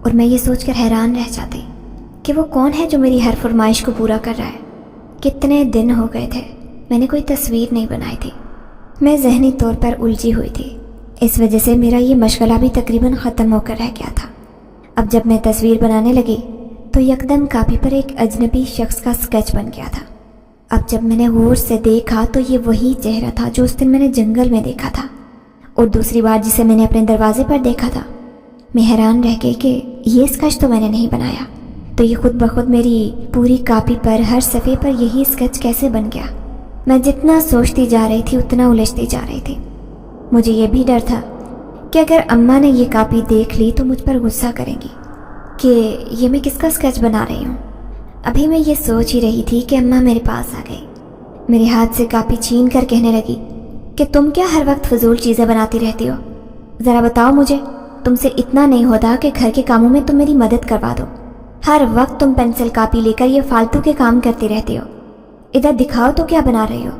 और मैं ये सोचकर हैरान रह जाती कि वो कौन है जो मेरी हर फरमाइश को पूरा कर रहा है। कितने दिन हो गए थे मैंने कोई तस्वीर नहीं बनाई थी। मैं ज़हनी तौर पर उलझी हुई थी। इस वजह से मेरा ये मशगला भी तकरीबन ख़त्म होकर रह गया था। अब जब मैं तस्वीर बनाने लगी तो यकदम कापी पर एक अजनबी शख्स का स्केच बन गया था। अब जब मैंने गौर से देखा तो ये वही चेहरा था जो उस दिन मैंने जंगल में देखा था और दूसरी बार जिसे मैंने अपने दरवाजे पर देखा था। मैं हैरान रह गई कि ये स्केच तो मैंने नहीं बनाया, तो ये खुद ब खुद मेरी पूरी कापी पर हर सफ़े पर यही स्केच कैसे बन गया। मैं जितना सोचती जा रही थी उतना उलझती जा रही थी। मुझे ये भी डर था कि अगर अम्मा ने ये कापी देख ली तो मुझ पर गुस्सा करेंगी कि ये मैं किसका स्केच बना रही हूँ। अभी मैं ये सोच ही रही थी कि अम्मा मेरे पास आ गई। मेरे हाथ से कापी छीन कर कहने लगी कि तुम क्या हर वक्त फजूल चीज़ें बनाती रहती हो? ज़रा बताओ मुझे, तुमसे इतना नहीं होता कि घर के कामों में तुम मेरी मदद करवा दो? हर वक्त तुम पेंसिल कापी लेकर ये फालतू के काम करती रहती हो। इधर दिखाओ तो क्या बना रही हो?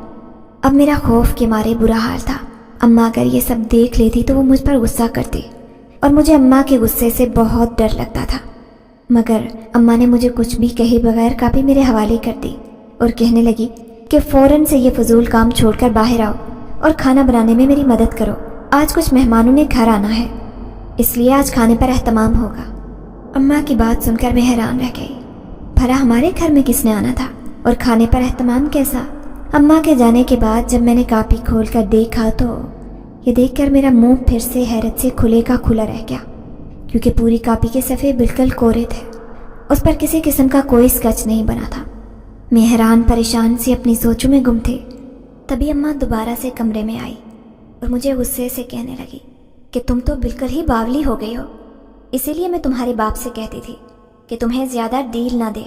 अब मेरा खौफ के मारे बुरा हाल था। अम्मा अगर ये सब देख लेती तो वो मुझ पर गुस्सा करती और मुझे अम्मा के गुस्से से बहुत डर लगता था। मगर अम्मा ने मुझे कुछ भी कहे बगैर कापी मेरे हवाले कर दी और कहने लगी कि फ़ौरन से ये फजूल काम छोड़कर बाहर आओ और खाना बनाने में मेरी मदद करो। आज कुछ मेहमानों ने घर आना है, इसलिए आज खाने पर एहतमाम होगा। अम्मा की बात सुनकर मैं हैरान रह गई। भला हमारे घर में किसने आना था और खाने पर एहतमाम कैसा? अम्मा के जाने के बाद जब मैंने कापी खोल कर देखा तो ये देखकर मेरा मुंह फिर से हैरत से खुले का खुला रह गया, क्योंकि पूरी कापी के सफ़े बिल्कुल कोरे थे। उस पर किसी किस्म का कोई स्केच नहीं बना था। मैं हैरान परेशान सी अपनी सोचों में गुम थी। तभी अम्मा दोबारा से कमरे में आई और मुझे गुस्से से कहने लगी कि तुम तो बिल्कुल ही बावली हो गई हो। इसीलिए मैं तुम्हारे बाप से कहती थी कि तुम्हें ज़्यादा डील ना दे,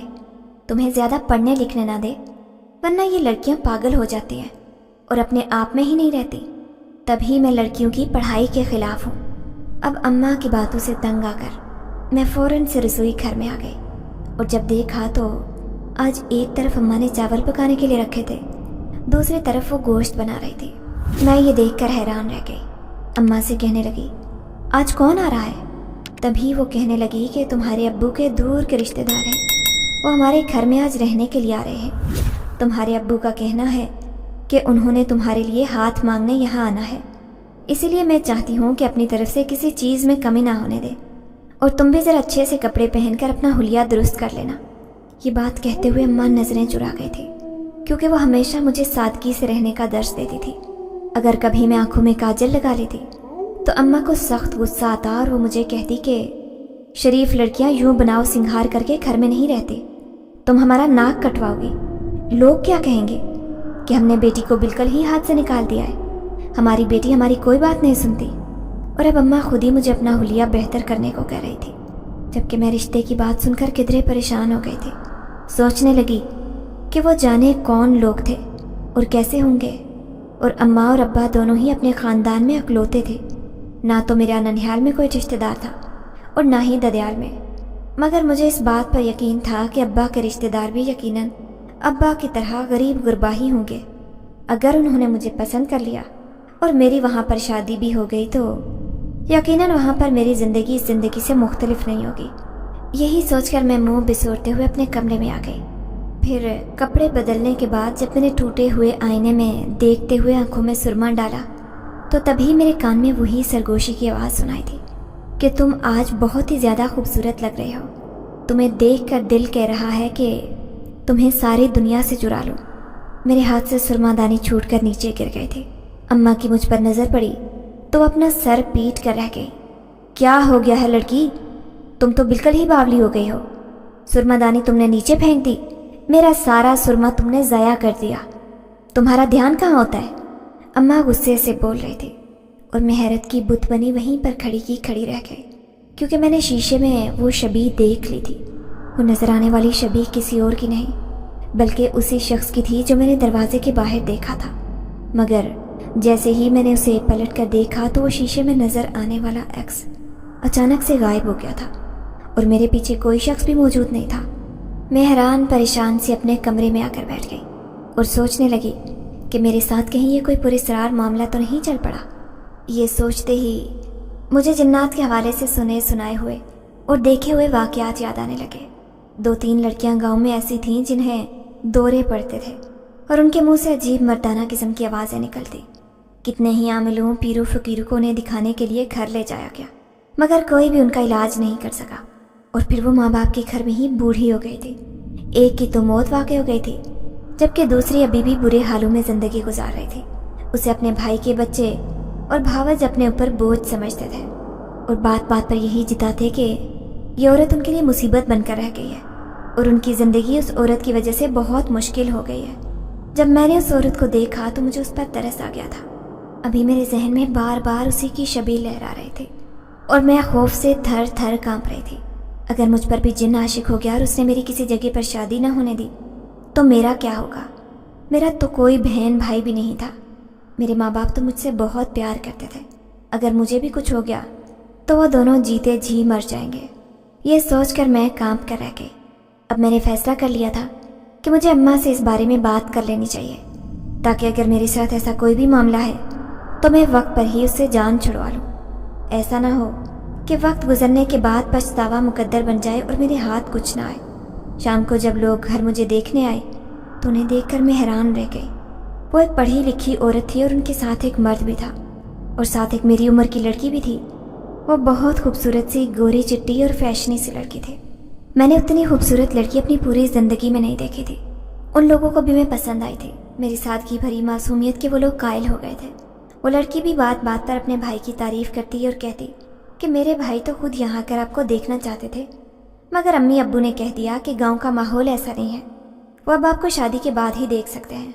तुम्हें ज़्यादा पढ़ने लिखने ना दे, वरना ये लड़कियां पागल हो जाती हैं और अपने आप में ही नहीं रहती। तभी मैं लड़कियों की पढ़ाई के ख़िलाफ़ हूँ। अब अम्मा की बातों से तंग आकर मैं फ़ौरन से रसोई घर में आ गई और जब देखा तो आज एक तरफ अम्मा ने चावल पकाने के लिए रखे थे, दूसरी तरफ वो गोश्त बना रही थी। मैं ये देखकर हैरान रह गई। अम्मा से कहने लगी, आज कौन आ रहा है? तभी वो कहने लगी कि तुम्हारे अब्बू के दूर के रिश्तेदार हैं, वो हमारे घर में आज रहने के लिए आ रहे हैं। तुम्हारे अब्बू का कहना है कि उन्होंने तुम्हारे लिए हाथ मांगने यहाँ आना है, इसीलिए मैं चाहती हूँ कि अपनी तरफ से किसी चीज़ में कमी ना होने दे और तुम भी ज़रा अच्छे से कपड़े पहनकर अपना हुलिया दुरुस्त कर लेना। ये बात कहते हुए अम्मा नज़रें चुरा गई थी, क्योंकि वो हमेशा मुझे सादगी से रहने का दर्श देती थी। अगर कभी मैं आंखों में काजल लगा लेती तो अम्मा को सख्त गुस्सा आता और वो मुझे कहती कि शरीफ लड़कियां यूं बनाव सिंगार करके घर में नहीं रहती, तुम हमारा नाक कटवाओगी। लोग क्या कहेंगे कि हमने बेटी को बिल्कुल ही हाथ से निकाल दिया है, हमारी बेटी हमारी कोई बात नहीं सुनती। और अब अम्मा खुद ही मुझे अपना हुलिया बेहतर करने को कह रही थी, जबकि मैं रिश्ते की बात सुनकर किधरे परेशान हो गई थी। सोचने लगी कि वो जाने कौन लोग थे और कैसे होंगे, और अम्मा और अब्बा दोनों ही अपने ख़ानदान में अकलौते थे। ना तो मेरा ननिहाल में कोई रिश्तेदार था और ना ही ददयाल में, मगर मुझे इस बात पर यकीन था कि अब्बा के रिश्तेदार भी यकीनन अब्बा की तरह गरीब गुरबा ही होंगे। अगर उन्होंने मुझे पसंद कर लिया और मेरी वहाँ पर शादी भी हो गई तो यकीनन वहाँ पर मेरी ज़िंदगी इस ज़िंदगी से मुख्तलिफ नहीं होगी। यही सोचकर मैं मुंह बिसोरते हुए अपने कमरे में आ गई। फिर कपड़े बदलने के बाद जब मैंने टूटे हुए आईने में देखते हुए आंखों में सुरमा डाला تو تبھی میرے کان میں وہی سرگوشی کی آواز سنائی تھی کہ تم آج بہت ہی زیادہ خوبصورت لگ رہے ہو، تمہیں دیکھ کر دل کہہ رہا ہے کہ تمہیں ساری دنیا سے چرا لوں۔ میرے ہاتھ سے سرما دانی چھوٹ کر نیچے گر گئے تھے۔ اماں کی مجھ پر نظر پڑی تو اپنا سر پیٹ کر رہ گئی۔ کیا ہو گیا ہے لڑکی، تم تو بالکل ہی باولی ہو گئی ہو، سرما دانی تم نے نیچے پھینک دی، میرا سارا سرما تم نے ضائع کر دیا، تمہارا دھیان کہاں ہوتا ہے؟ اماں غصے سے بول رہی تھی اور میں حیرت کی بت بنی وہیں پر کھڑی کی کھڑی رہ گئی، کیونکہ میں نے شیشے میں وہ شبیہ دیکھ لی تھی۔ وہ نظر آنے والی شبیہ کسی اور کی نہیں بلکہ اسی شخص کی تھی جو میں نے دروازے کے باہر دیکھا تھا، مگر جیسے ہی میں نے اسے پلٹ کر دیکھا تو وہ شیشے میں نظر آنے والا ایکس اچانک سے غائب ہو گیا تھا اور میرے پیچھے کوئی شخص بھی موجود نہیں تھا۔ میں حیران پریشان سے اپنے کمرے میں آ کر بیٹھ گئی اور سوچنے لگی کہ میرے ساتھ کہیں یہ کوئی پراسرار معاملہ تو نہیں چل پڑا۔ یہ سوچتے ہی مجھے جنات کے حوالے سے سنے سنائے ہوئے اور دیکھے ہوئے واقعات یاد آنے لگے۔ 2-3 لڑکیاں گاؤں میں ایسی تھیں جنہیں دورے پڑتے تھے اور ان کے منہ سے عجیب مردانہ قسم کی آوازیں نکلتی۔ کتنے ہی عاملوں پیروں فقیروں کو انہیں دکھانے کے لیے گھر لے جایا گیا، مگر کوئی بھی ان کا علاج نہیں کر سکا، اور پھر وہ ماں باپ کے گھر میں ہی بوڑھی ہو گئی تھی۔ ایک کی تو موت واقع ہو گئی تھی جبکہ دوسری ابھی بھی برے حالوں میں زندگی گزار رہی تھی۔ اسے اپنے بھائی کے بچے اور بھاوج اپنے اوپر بوجھ سمجھتے تھے اور بات بات پر یہی جتاتے کہ یہ عورت ان کے لیے مصیبت بن کر رہ گئی ہے اور ان کی زندگی اس عورت کی وجہ سے بہت مشکل ہو گئی ہے۔ جب میں نے اس عورت کو دیکھا تو مجھے اس پر ترس آ گیا تھا۔ ابھی میرے ذہن میں بار بار اسی کی شبیہ لہرا رہے تھے اور میں خوف سے تھر تھر کانپ رہی تھی۔ اگر مجھ پر بھی جن عاشق ہو گیا اور اس نے میری کسی جگہ پر شادی نہ ہونے دی تو میرا کیا ہوگا؟ میرا تو کوئی بہن بھائی بھی نہیں تھا، میرے ماں باپ تو مجھ سے بہت پیار کرتے تھے، اگر مجھے بھی کچھ ہو گیا تو وہ دونوں جیتے جی مر جائیں گے۔ یہ سوچ کر میں کانپ کر رہ گئی۔ اب میں نے فیصلہ کر لیا تھا کہ مجھے اماں سے اس بارے میں بات کر لینی چاہیے تاکہ اگر میرے ساتھ ایسا کوئی بھی معاملہ ہے تو میں وقت پر ہی اس سے جان چھڑوا لوں۔ ایسا نہ ہو کہ وقت گزرنے کے بعد پچھتاوا مقدر بن جائے اور میرے ہاتھ کچھ نہ آئے۔ شام کو جب لوگ گھر مجھے دیکھنے آئے تو انہیں دیکھ کر میں حیران رہ گئی۔ وہ ایک پڑھی لکھی عورت تھی اور ان کے ساتھ ایک مرد بھی تھا اور ساتھ ایک میری عمر کی لڑکی بھی تھی۔ وہ بہت خوبصورت سی گوری چٹی اور فیشنی سی لڑکی تھی۔ میں نے اتنی خوبصورت لڑکی اپنی پوری زندگی میں نہیں دیکھی تھی۔ ان لوگوں کو بھی میں پسند آئی تھی، میری سادگی بھری معصومیت کے وہ لوگ قائل ہو گئے تھے۔ وہ لڑکی بھی بات بات پر اپنے بھائی کی تعریف کرتی اور کہتی کہ میرے بھائی تو خود یہاں کر آپ کو دیکھنا چاہتے تھے، مگر امی ابو نے کہہ دیا کہ گاؤں کا ماحول ایسا نہیں ہے، وہ اب آپ کو شادی کے بعد ہی دیکھ سکتے ہیں۔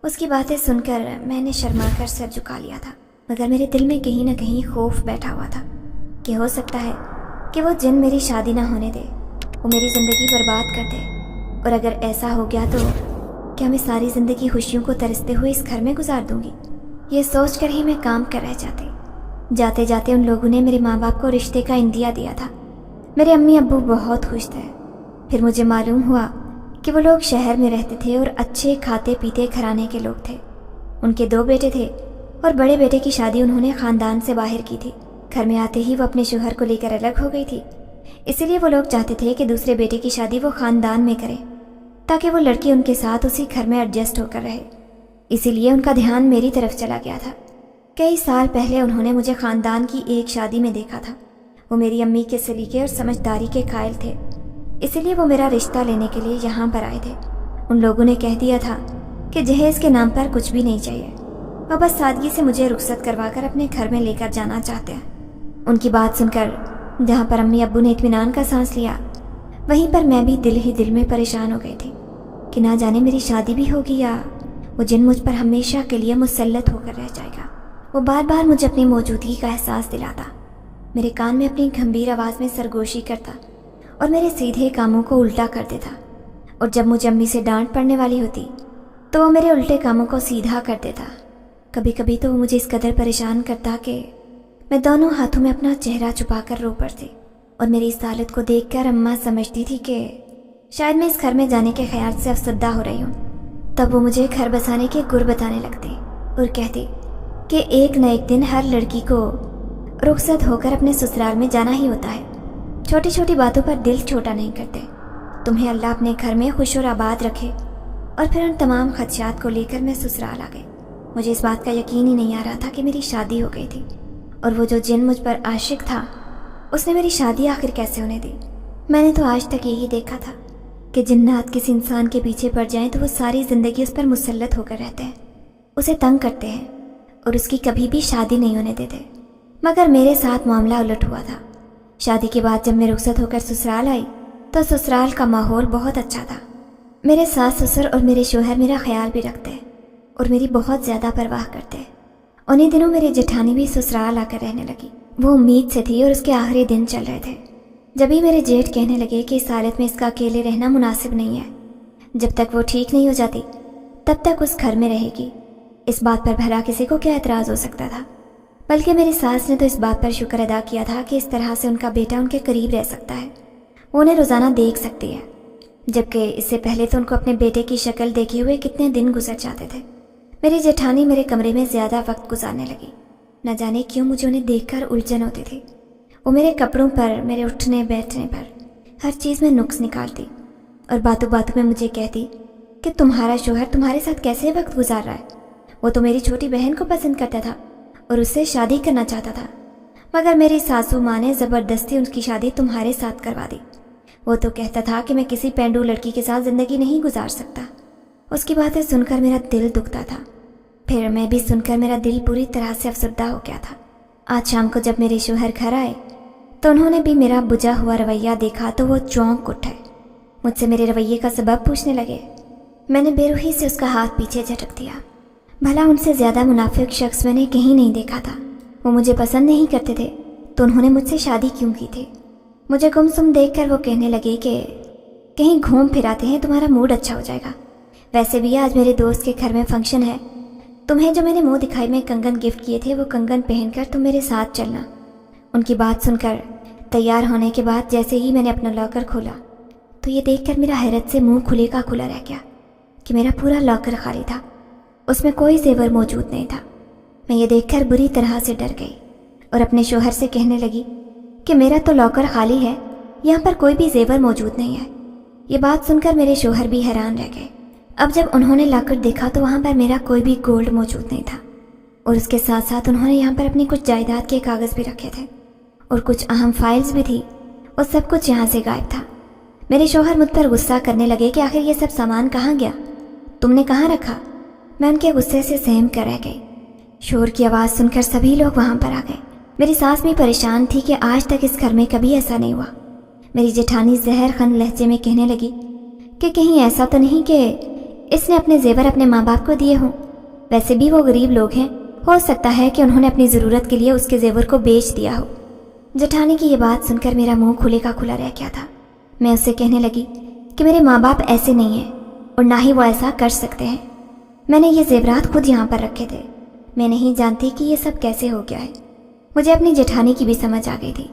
اس کی باتیں سن کر میں نے شرما کر سر جھکا لیا تھا، مگر میرے دل میں کہیں نہ کہیں خوف بیٹھا ہوا تھا کہ ہو سکتا ہے کہ وہ جن میری شادی نہ ہونے دے، وہ میری زندگی برباد کر دے، اور اگر ایسا ہو گیا تو کیا میں ساری زندگی خوشیوں کو ترستے ہوئے اس گھر میں گزار دوں گی؟ یہ سوچ کر ہی میں کام کر رہ جاتی۔ جاتے جاتے ان لوگوں نے میرے ماں باپ کو رشتے کا اندیا دیا تھا۔ میرے امی ابو بہت خوش تھے۔ پھر مجھے معلوم ہوا کہ وہ لوگ شہر میں رہتے تھے اور اچھے کھاتے پیتے گھرانے کے لوگ تھے۔ ان کے 2 بیٹے تھے اور بڑے بیٹے کی شادی انہوں نے خاندان سے باہر کی تھی۔ گھر میں آتے ہی وہ اپنے شوہر کو لے کر الگ ہو گئی تھی، اسی لیے وہ لوگ چاہتے تھے کہ دوسرے بیٹے کی شادی وہ خاندان میں کرے تاکہ وہ لڑکی ان کے ساتھ اسی گھر میں ایڈجسٹ ہو کر رہے۔ اسی لیے ان کا دھیان میری طرف چلا گیا تھا۔ کئی سال پہلے انہوں نے مجھے خاندان کی ایک شادی میں دیکھا تھا۔ وہ میری امی کے سلیقے اور سمجھداری کے قائل تھے، اسی لیے وہ میرا رشتہ لینے کے لیے یہاں پر آئے تھے۔ ان لوگوں نے کہہ دیا تھا کہ جہیز کے نام پر کچھ بھی نہیں چاہیے، وہ بس سادگی سے مجھے رخصت کروا کر اپنے گھر میں لے کر جانا چاہتے ہیں۔ ان کی بات سن کر جہاں پر امی ابو نے اطمینان کا سانس لیا، وہیں پر میں بھی دل ہی دل میں پریشان ہو گئی تھی کہ نہ جانے میری شادی بھی ہوگی یا وہ جن مجھ پر ہمیشہ کے لیے مسلط ہو کر رہ جائے گا۔ وہ بار بار مجھے اپنی موجودگی کا احساس دلاتا، میرے کان میں اپنی گھمبیر آواز میں سرگوشی کرتا اور میرے سیدھے کاموں کو الٹا کر دیتا، اور جب مجھے امی سے ڈانٹ پڑنے والی ہوتی تو وہ میرے الٹے کاموں کو سیدھا کر دیتا۔ کبھی کبھی تو وہ مجھے اس قدر پریشان کرتا کہ میں دونوں ہاتھوں میں اپنا چہرہ چھپا کر رو پڑتی، اور میری اس حالت کو دیکھ کر اماں سمجھتی تھی کہ شاید میں اس گھر میں جانے کے خیال سے افسردہ ہو رہی ہوں۔ تب وہ مجھے گھر بسانے کے گر بتانے لگتی اور کہتی کہ ایک نہ ایک دن ہر لڑکی کو رخصت ہو کر اپنے سسرال میں جانا ہی ہوتا ہے، چھوٹی چھوٹی باتوں پر دل چھوٹا نہیں کرتے۔ تمہیں اللہ اپنے گھر میں خوش اور آباد رکھے۔ اور پھر ان تمام خدشات کو لے کر میں سسرال آ گئی۔ मुझे इस बात का यकीन ही नहीं आ रहा था कि मेरी शादी हो गई थी, और वो जो जिन मुझ पर आशिक था उसने मेरी शादी आखिर कैसे होने दी। मैंने तो आज तक यही देखा था कि जिन्नात किसी इंसान के पीछे पड़ जाएं तो वो सारी ज़िंदगी उस पर मुसल्लत होकर रहते हैं, उसे तंग करते हैं और उसकी कभी भी शादी नहीं होने देते। मगर मेरे साथ मामला उलट हुआ था। शादी के बाद जब मैं रुखसत होकर ससुराल आई तो ससुराल का माहौल बहुत अच्छा था। मेरे सास ससुर और मेरे शोहर मेरा ख्याल भी रखते हैं और मेरी बहुत ज़्यादा परवाह करते हैं। उन्हीं दिनों मेरी जेठानी भी ससुराल आकर रहने लगी। वो उम्मीद से थी और उसके आखिरी दिन चल रहे थे। जब ही मेरे जेठ कहने लगे कि इस हालत में इसका अकेले रहना मुनासिब नहीं है, जब तक वो ठीक नहीं हो जाती तब तक उस घर में रहेगी। इस बात पर भला किसी को क्या एतराज़ हो सकता था। बल्कि मेरी सास ने तो इस बात पर शुक्र अदा किया था कि इस तरह से उनका बेटा उनके करीब रह सकता है, वो उन्हें रोज़ाना देख सकती है। जबकि इससे पहले तो उनको अपने बेटे की शक्ल देखे हुए कितने दिन गुजर जाते थे। मेरी जेठानी मेरे कमरे में ज़्यादा वक्त गुजारने लगी। न जाने क्यों मुझे उन्हें देखकर उलझन होती थी। वो मेरे कपड़ों पर, मेरे उठने बैठने पर, हर चीज़ में नुक्स निकालती और बातों बातों में मुझे कहती कि तुम्हारा शोहर तुम्हारे साथ कैसे वक्त गुजार रहा है। वो तो मेरी छोटी बहन को पसंद करता था और उससे शादी करना चाहता था, मगर मेरी सासू माँ ने ज़बरदस्ती उनकी शादी तुम्हारे साथ करवा दी। वो तो कहता था कि मैं किसी पेंडू लड़की के साथ ज़िंदगी नहीं गुजार सकता। उसकी बातें सुनकर मेरा दिल दुखता था। फिर मैं भी सुनकर मेरा दिल पूरी तरह से अफसरदा हो गया था। आज शाम को जब मेरे शोहर घर आए तो उन्होंने भी मेरा बुझा हुआ रवैया देखा तो वो चौंक उठे। मुझसे मेरे रवैये का सबब पूछने लगे। मैंने बेरुखी से उसका हाथ पीछे झटक दिया। भला उनसे ज़्यादा मुनाफिक शख्स मैंने कहीं नहीं देखा था। वो मुझे पसंद नहीं करते थे तो उन्होंने मुझसे शादी क्यों की थी। मुझे गुमसुम देखकर वो कहने लगे कि कहीं घूम फिर आते हैं, तुम्हारा मूड अच्छा हो जाएगा। वैसे भी आज मेरे दोस्त के घर में फंक्शन है, तुम्हें जो मैंने मुंह दिखाई में कंगन गिफ्ट किए थे वो कंगन पहनकर तुम मेरे साथ चलना। उनकी बात सुनकर तैयार होने के बाद जैसे ही मैंने अपना लॉकर खोला तो ये देखकर मेरा हैरत से मुंह खुले का खुला रह गया कि मेरा पूरा लॉकर खाली था, उसमें कोई जेवर मौजूद नहीं था। मैं ये देखकर बुरी तरह से डर गई और अपने शोहर से कहने लगी कि मेरा तो लॉकर खाली है, यहाँ पर कोई भी जेवर मौजूद नहीं है। ये बात सुनकर मेरे शोहर भी हैरान रह गए। अब जब उन्होंने लॉकर देखा तो वहाँ पर मेरा कोई भी गोल्ड मौजूद नहीं था और उसके साथ साथ उन्होंने यहाँ पर अपनी कुछ जायदाद के कागज़ भी रखे थे और कुछ अहम फाइल्स भी थी और सब कुछ यहाँ से गायब था। मेरे शोहर मुझ पर गुस्सा करने लगे कि आखिर ये सब सामान कहाँ गया, तुमने कहाँ रखा। मैं उनके गुस्से से सहम कर रह गई। शोर की आवाज़ सुनकर सभी लोग वहाँ पर आ गए। मेरी सास भी परेशान थी कि आज तक इस घर में कभी ऐसा नहीं हुआ। मेरी जेठानी जहर खन लहजे में कहने लगी कि कहीं ऐसा तो नहीं कि इसने अपने जेवर अपने माँ बाप को दिए हों। वैसे भी वो गरीब लोग हैं, हो सकता है कि उन्होंने अपनी ज़रूरत के लिए उसके जेवर को बेच दिया हो। जेठानी की ये बात सुनकर मेरा मुंह खुले का खुला रह गया था। मैं उससे कहने लगी कि मेरे माँ बाप ऐसे नहीं हैं और ना ही वो ऐसा कर सकते हैं। मैंने ये जेवरात खुद यहाँ पर रखे थे। मैं नहीं जानती कि ये सब कैसे हो गया है। मुझे अपनी जेठानी की भी समझ आ गई थी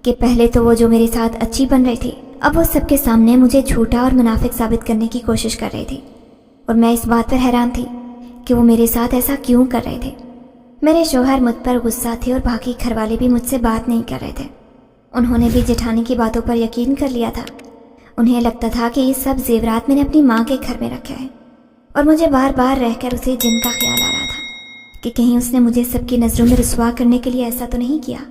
कि पहले तो वो जो मेरे साथ अच्छी बन रही थी, अब वो सबके सामने मुझे झूठा और मुनाफिक साबित करने की कोशिश कर रही थी। और मैं इस बात पर हैरान थी कि वो मेरे साथ ऐसा क्यों कर रहे थे। मेरे शोहर मुझ पर गुस्सा थे और बाकी घरवाले भी मुझसे बात नहीं कर रहे थे। उन्होंने भी जेठानी की बातों पर यकीन कर लिया था। उन्हें लगता था कि ये सब जेवरात मैंने अपनी माँ के घर में रखे हैं और मुझे बार बार रहकर उसे जिन का ख्याल आ रहा था कि कहीं उसने मुझे सबकी नज़रों में रुसवा करने के लिए ऐसा तो नहीं किया।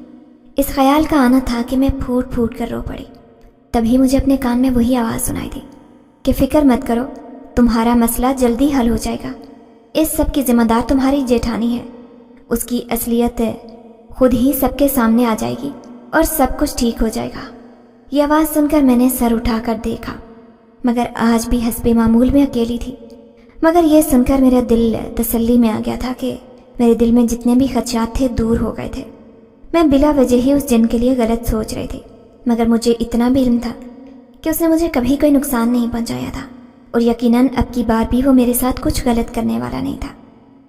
इस ख्याल का आना था कि मैं फूट फूट कर रो पड़ी। तभी मुझे अपने कान में वही आवाज़ सुनाई दी कि फ़िक्र मत करो, तुम्हारा मसला जल्दी हल हो जाएगा। इस सब की जिम्मेदार तुम्हारी जेठानी है, उसकी असलियत खुद ही सबके सामने आ जाएगी और सब कुछ ठीक हो जाएगा। ये आवाज़ सुनकर मैंने सर उठाकर देखा, मगर आज भी हस्बे मामूल में अकेली थी। मगर यह सुनकर मेरा दिल तसल्ली में आ गया था कि मेरे दिल में जितने भी खदशात थे दूर हो गए थे। मैं बिला वजह ही उस जिन के लिए गलत सोच रही थी, मगर मुझे इतना भी इल्म था कि उसने मुझे कभी कोई नुकसान नहीं पहुंचाया था और यकीनन अब की बार भी वो मेरे साथ कुछ गलत करने वाला नहीं था।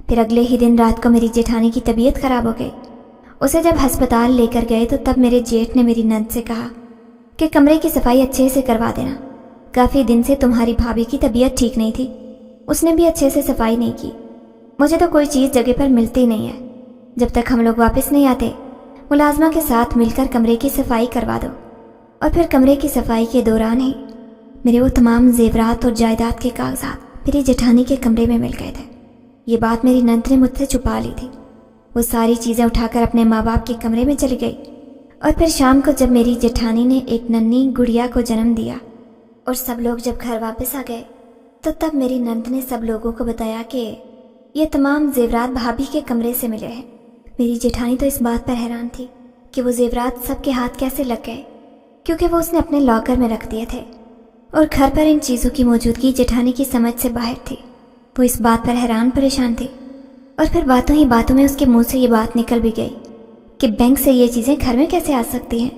फिर अगले ही दिन रात को मेरी जेठानी की तबीयत ख़राब हो गई। उसे जब अस्पताल लेकर गए तो तब मेरे जेठ ने मेरी नंद से कहा कि कमरे की सफाई अच्छे से करवा देना। काफ़ी दिन से तुम्हारी भाभी की तबीयत ठीक नहीं थी, उसने भी अच्छे से सफाई नहीं की। मुझे तो कोई चीज़ जगह पर मिलती नहीं है। जब तक हम लोग वापस नहीं आते मुलाजमा के साथ मिलकर कमरे की सफाई करवा दो। और फिर कमरे की सफाई के दौरान ही मेरे वो तमाम जेवरात और जायदाद के कागजात मेरी जेठानी के कमरे में मिल गए थे। ये बात मेरी नंद ने मुझसे छुपा ली थी। वो सारी चीज़ें उठाकर अपने माँ बाप के कमरे में चली गई और फिर शाम को जब मेरी जेठानी ने एक नन्ही गुड़िया को जन्म दिया और सब लोग जब घर वापस आ गए तो तब मेरी नंद ने सब लोगों को बताया कि ये तमाम जेवरात भाभी के कमरे से मिले हैं। मेरी जेठानी तो इस बात पर हैरान थी कि वो जेवरात सबके हाथ कैसे लग गए, क्योंकि वो उसने अपने लॉकर में रख दिए थे और घर पर इन चीज़ों की मौजूदगी जेठानी की समझ से बाहर थी। वो इस बात पर हैरान परेशान थी और फिर बातों ही बातों में उसके मुंह से ये बात निकल भी गई कि बैंक से ये चीज़ें घर में कैसे आ सकती हैं।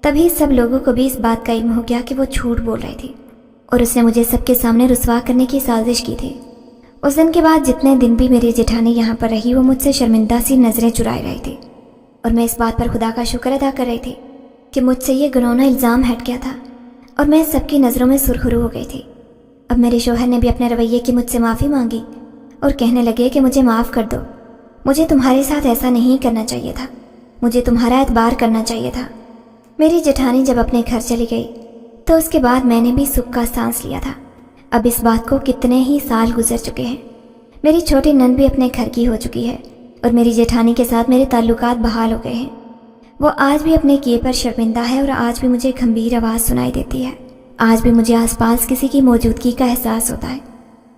तभी सब लोगों को भी इस बात का इल्म हो गया कि वो झूठ बोल रही थी और उसने मुझे सबके सामने रुसवा करने की साजिश की थी। उस दिन के बाद जितने दिन भी मेरी जेठानी यहाँ पर रही वो मुझसे शर्मिंदा सी नज़रें चुराई रही थी और मैं इस बात पर खुदा का शुक्र अदा कर रही थी कि मुझसे ये घिनौना इल्ज़ाम हट गया था और मैं सबकी नज़रों में सुरखरू हो गई थी। अब मेरे शोहर ने भी अपने रवैये की मुझसे माफ़ी मांगी और कहने लगे कि मुझे माफ़ कर दो, मुझे तुम्हारे साथ ऐसा नहीं करना चाहिए था, मुझे तुम्हारा एतबार करना चाहिए था। मेरी जेठानी जब अपने घर चली गई तो उसके बाद मैंने भी सुख का सांस लिया था। अब इस बात को कितने ही साल गुजर चुके हैं। मेरी छोटी नंद भी अपने घर की हो चुकी है और मेरी जेठानी के साथ मेरे ताल्लुकात बहाल हो गए हैं। वो आज भी अपने किए पर शर्मिंदा है और आज भी मुझे गंभीर आवाज़ सुनाई देती है। आज भी मुझे आसपास किसी की मौजूदगी का एहसास होता है,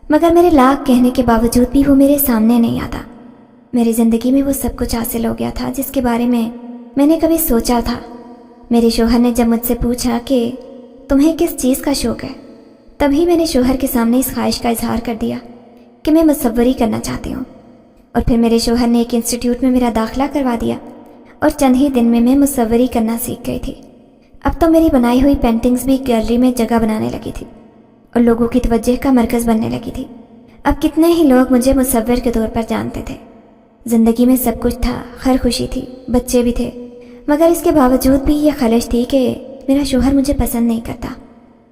मगर मेरे लाख कहने के बावजूद भी वो मेरे सामने नहीं आता। मेरी ज़िंदगी में वो सब कुछ हासिल हो गया था जिसके बारे में मैंने कभी सोचा था। मेरे शोहर ने जब मुझसे पूछा कि तुम्हें किस चीज़ का शौक़ है, तभी मैंने शोहर के सामने इस ख्वाहिश का इजहार कर दिया कि मैं मुसव्वरी करना चाहती हूँ। और फिर मेरे शोहर ने एक इंस्टीट्यूट में मेरा दाखिला करवा दिया और चंद ही दिन में मैं मुसव्वरी करना सीख गई थी। अब तो मेरी बनाई हुई पेंटिंग्स भी गैलरी में जगह बनाने लगी थी और लोगों की तवज्जो का मरकज़ बनने लगी थी। अब कितने ही लोग मुझे मुसव्विर के तौर पर जानते थे। ज़िंदगी में सब कुछ था, खैर खुशी थी, बच्चे भी थे, मगर इसके बावजूद भी ये खलश थी कि मेरा शोहर मुझे पसंद नहीं करता।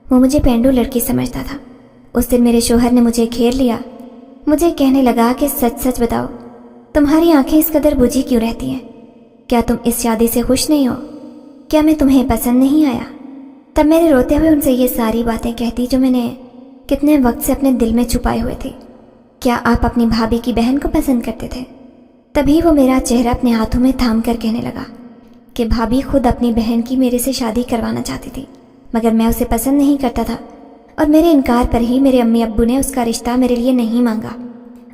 वो मुझे पेंडू लड़की समझता था। उस दिन मेरे शोहर ने मुझे घेर लिया, मुझे कहने लगा कि सच सच बताओ, तुम्हारी आंखें इस कदर बुझी क्यों रहती हैं? क्या तुम इस शादी से खुश नहीं हो? क्या मैं तुम्हें पसंद नहीं आया? तब मेरे रोते हुए उनसे ये सारी बातें कहती जो मैंने कितने वक्त से अपने दिल में छुपाए हुए थे। क्या आप अपनी भाभी की बहन को पसंद करते थे? तभी वो मेरा चेहरा अपने हाथों में थाम कर कहने लगा कि भाभी खुद अपनी बहन की मेरे से शादी करवाना चाहती थी, मगर मैं उसे पसंद नहीं करता था और मेरे इनकार पर ही मेरे अम्मी अब्बू ने उसका रिश्ता मेरे लिए नहीं मांगा।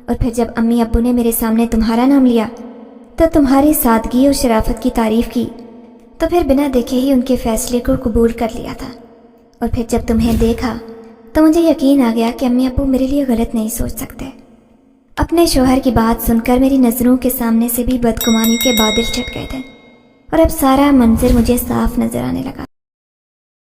और फिर जब अम्मी अब्बू ने मेरे सामने तुम्हारा नाम लिया तो तुम्हारी सादगी और शराफत की तारीफ़ की, तो फिर बिना देखे ही उनके फ़ैसले को कबूल कर लिया था। और फिर जब तुम्हें देखा तो मुझे यकीन आ गया कि अम्मी अब्बू मेरे लिए गलत नहीं सोच सकते। अपने शोहर की बात सुनकर मेरी नज़रों के सामने से भी बदगुमानी के बादल छट गए थे और अब सारा मंजर मुझे साफ नज़र आने लगा।